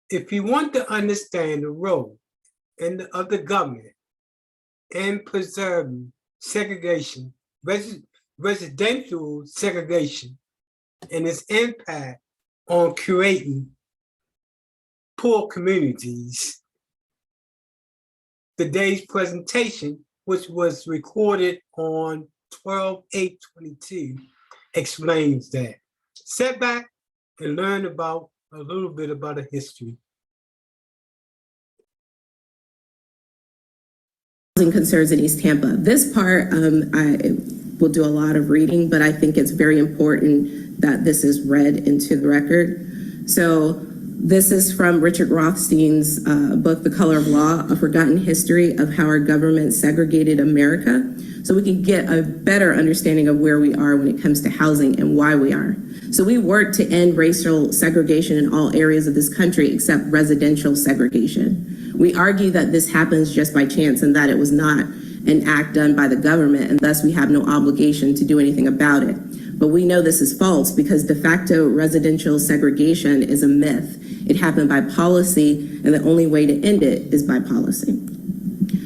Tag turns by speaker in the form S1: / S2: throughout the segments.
S1: If you want to understand the role of the government in preserving segregation, residential segregation, and its impact on creating poor communities, today's presentation, which was recorded on 12/8/22, explains that. Sit back and learn about a little bit about a history.
S2: Concerns in East Tampa. This part, I will do a lot of reading, but I think it's very important that this is read into the record. So this is from Richard Rothstein's book, The Color of Law, A Forgotten History of How Our Government Segregated America, so we can get a better understanding of where we are when it comes to housing and why we are. So we work to end racial segregation in all areas of this country except residential segregation. We argue that this happens just by chance and that it was not an act done by the government, and thus we have no obligation to do anything about it. But we know this is false because de facto residential segregation is a myth. It happened by policy, and the only way to end it is by policy.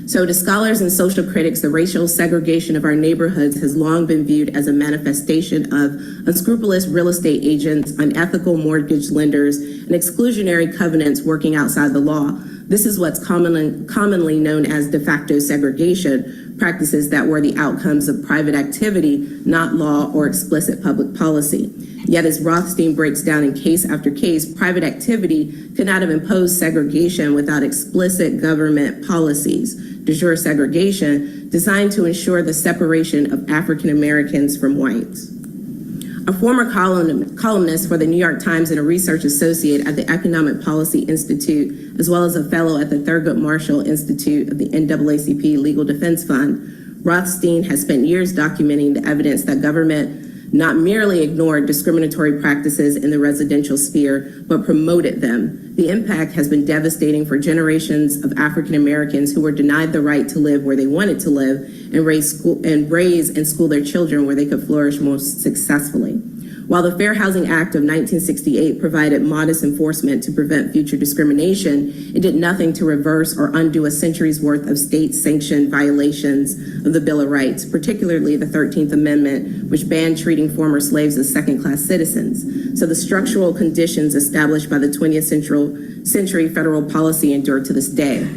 S2: So to scholars and social critics, the racial segregation of our neighborhoods has long been viewed as a manifestation of unscrupulous real estate agents, unethical mortgage lenders, and exclusionary covenants working outside the law. This is what's commonly known as de facto segregation, practices that were the outcomes of private activity, not law or explicit public policy. Yet as Rothstein breaks down in case after case, private activity could not have imposed segregation without explicit government policies, de jure segregation, designed to ensure the separation of African Americans from whites. A former columnist for the New York Times and a research associate at the Economic Policy Institute, as well as a fellow at the Thurgood Marshall Institute of the NAACP Legal Defense Fund, Rothstein has spent years documenting the evidence that government not merely ignored discriminatory practices in the residential sphere, but promoted them. The impact has been devastating for generations of African Americans who were denied the right to live where they wanted to live and raise and school their children where they could flourish most successfully. While the Fair Housing Act of 1968 provided modest enforcement to prevent future discrimination, it did nothing to reverse or undo a century's worth of state-sanctioned violations of the Bill of Rights, particularly the 13th Amendment, which banned treating former slaves as second-class citizens. So the structural conditions established by the 20th century federal policy endure to this day.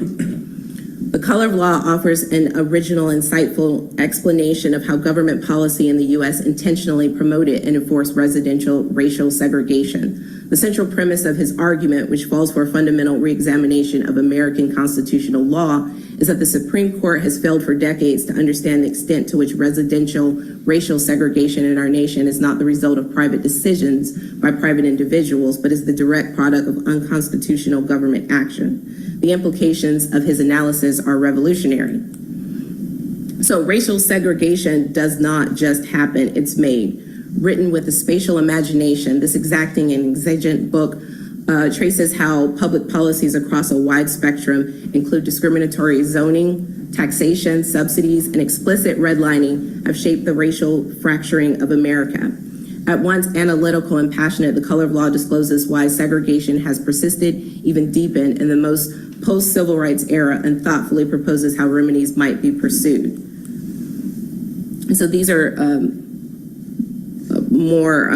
S2: The Color of Law offers an original, insightful explanation of how government policy in the U.S. intentionally promoted and enforced residential racial segregation. The central premise of his argument, which falls for a fundamental reexamination of American constitutional law, is that the Supreme Court has failed for decades to understand the extent to which residential racial segregation in our nation is not the result of private decisions by private individuals, but is the direct product of unconstitutional government action. The implications of his analysis are revolutionary. So racial segregation does not just happen, it's made. Written with a spatial imagination, this exacting and exigent book traces how public policies across a wide spectrum include discriminatory zoning, taxation, subsidies, and explicit redlining have shaped the racial fracturing of America. At once analytical and passionate, The Color of Law discloses why segregation has persisted, even deepened, in the most post-civil rights era, and thoughtfully proposes how remedies might be pursued. And so these are more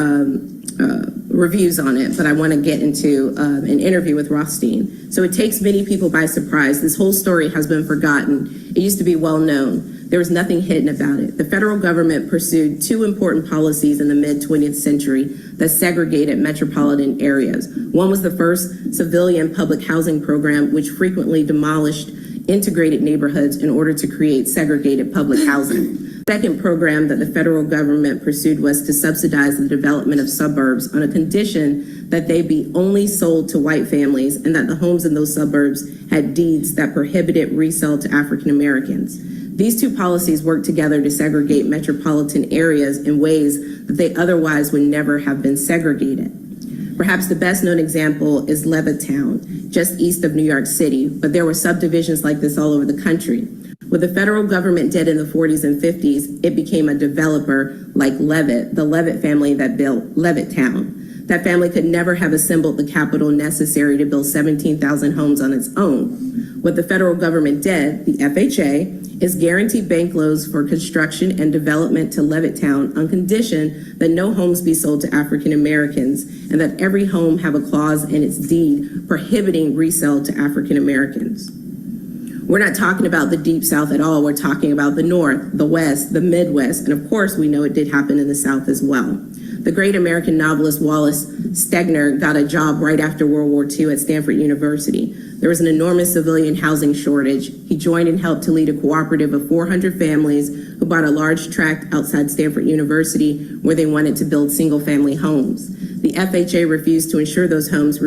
S2: reviews on it, but I want to get into an interview with Rothstein. So it takes many people by surprise. This whole story has been forgotten. It used to be well known. There was nothing hidden about it. The federal government pursued two important policies in the mid-20th century that segregated metropolitan areas. One was the first civilian public housing program, which frequently demolished integrated neighborhoods in order to create segregated public housing. The second program that the federal government pursued was to subsidize the development of suburbs on a condition that they be only sold to white families and that the homes in those suburbs had deeds that prohibited resale to African Americans. These two policies work together to segregate metropolitan areas in ways that they otherwise would never have been segregated. Perhaps the best known example is Levittown, just east of New York City, but there were subdivisions like this all over the country. What the federal government did in the 40s and 50s, it became a developer like Levitt, the Levitt family that built Levittown. That family could never have assembled the capital necessary to build 17,000 homes on its own. What the federal government did, the FHA, is guarantee bank loans for construction and development to Levittown on condition that no homes be sold to African Americans and that every home have a clause in its deed prohibiting resale to African Americans. We're not talking about the Deep South at all. We're talking about the North, the West, the Midwest, and of course we know it did happen in the South as well. The great American novelist Wallace Stegner got a job right after World War II at Stanford University. There was an enormous civilian housing shortage. He joined and helped to lead a cooperative of 400 families who bought a large tract outside Stanford University where they wanted to build single-family homes. The FHA refused to insure those homes,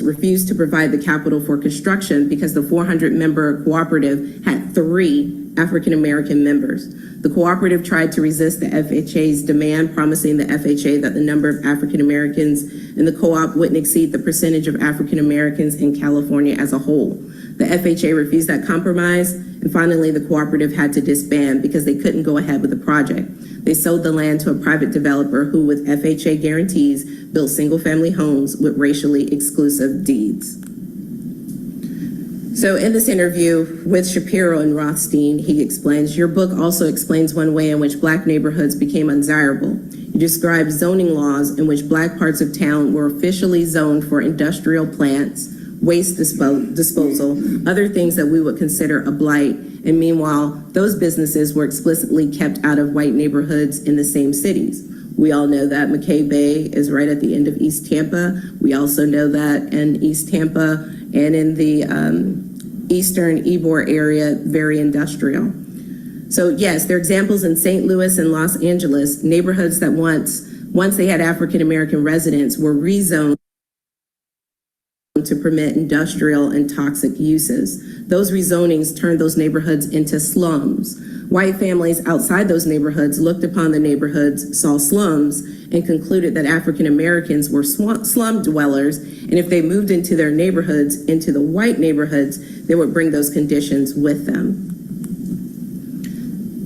S2: refused to provide the capital for construction because the 400-member cooperative had 3 African-American members. The cooperative tried to resist the FHA's demand, promising the FHA that the number of African-Americans in the co-op wouldn't exceed the percentage of African-Americans in California as a whole. The FHA refused that compromise, and finally the cooperative had to disband because they couldn't go ahead with the project. They sold the land to a private developer who, with FHA guarantees, built single-family homes with racially exclusive deeds. So in this interview with Shapiro and Rothstein, he explains, your book also explains one way in which Black neighborhoods became undesirable. You describe zoning laws in which Black parts of town were officially zoned for industrial plants, waste disposal, other things that we would consider a blight, and meanwhile, those businesses were explicitly kept out of white neighborhoods in the same cities. We all know that McKay Bay is right at the end of East Tampa. We also know that in East Tampa and in the Eastern Ybor area, very industrial. So yes, there are examples in St. Louis and Los Angeles, neighborhoods that once they had African-American residents were rezoned to permit industrial and toxic uses. Those rezonings turned those neighborhoods into slums. White families outside those neighborhoods looked upon the neighborhoods, saw slums, and concluded that African Americans were slum dwellers, and if they moved into their neighborhoods, into the white neighborhoods, they would bring those conditions with them.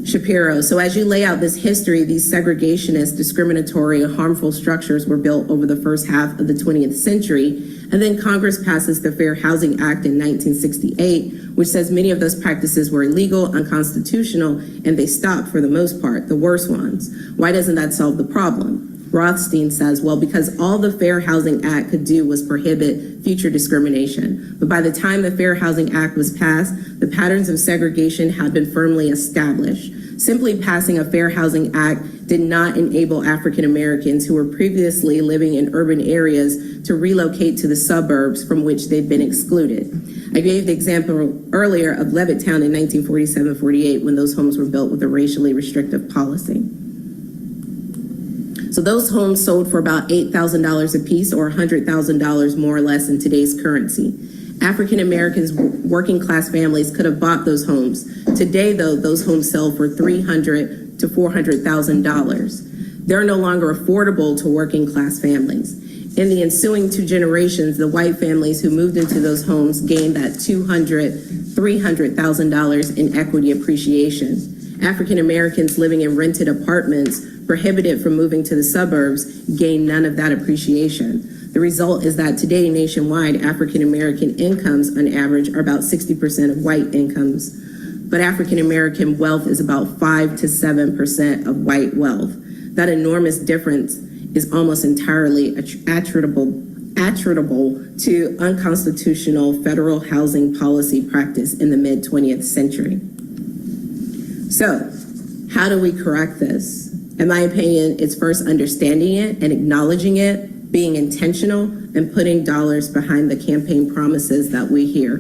S2: Shapiro, so as you lay out this history, these segregationist, discriminatory, and harmful structures were built over the first half of the 20th century, and then Congress passes the Fair Housing Act in 1968, which says many of those practices were illegal, unconstitutional, and they stopped for the most part, the worst ones. Why doesn't that solve the problem? Rothstein says, well, because all the Fair Housing Act could do was prohibit future discrimination. But by the time the Fair Housing Act was passed, the patterns of segregation had been firmly established. Simply passing a Fair Housing Act did not enable African Americans who were previously living in urban areas to relocate to the suburbs from which they'd been excluded. I gave the example earlier of Levittown in 1947-48 when those homes were built with a racially restrictive policy. So those homes sold for about $8,000 a piece or $100,000 more or less in today's currency. African Americans, working class families could have bought those homes. Today, though, those homes sell for $300,000 to $400,000. They're no longer affordable to working class families. In the ensuing 2 generations, the white families who moved into those homes gained that $200,000, $300,000 in equity appreciation. African Americans living in rented apartments, prohibited from moving to the suburbs, gain none of that appreciation. The result is that today nationwide, African American incomes on average are about 60% of white incomes, but African American wealth is about 5 to 7% of white wealth. That enormous difference is almost entirely attributable to unconstitutional federal housing policy practice in the mid-20th century. So, how do we correct this? In my opinion, it's first understanding it and acknowledging it, being intentional, and putting dollars behind the campaign promises that we hear.